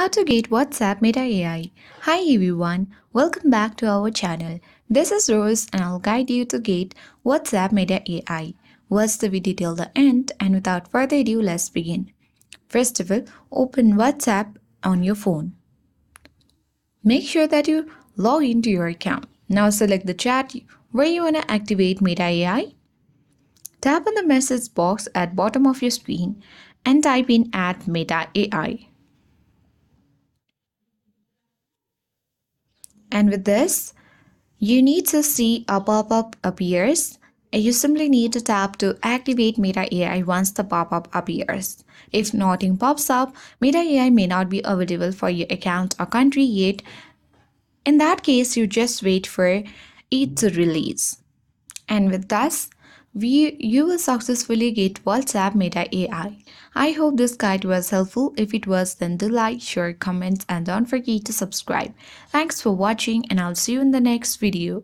How to get WhatsApp Meta AI. Hi everyone, welcome back to our channel. This is Rose and I'll guide you to get WhatsApp Meta AI. Watch the video till the end and without further ado, let's begin. First of all, open WhatsApp on your phone. Make sure that you log into your account. Now select the chat where you want to activate Meta AI. Tap on the message box at bottom of your screen and type in @Meta AI. And with this, you need to see a pop-up appears. You simply need to tap to activate Meta AI once the pop-up appears. If nothing pops up, Meta AI may not be available for your account or country yet. In that case, you just wait for it to release. And with this, you will successfully get WhatsApp Meta AI. I hope this guide was helpful. If it was, then do like, share, comment, and don't forget to subscribe. Thanks for watching, and I'll see you in the next video.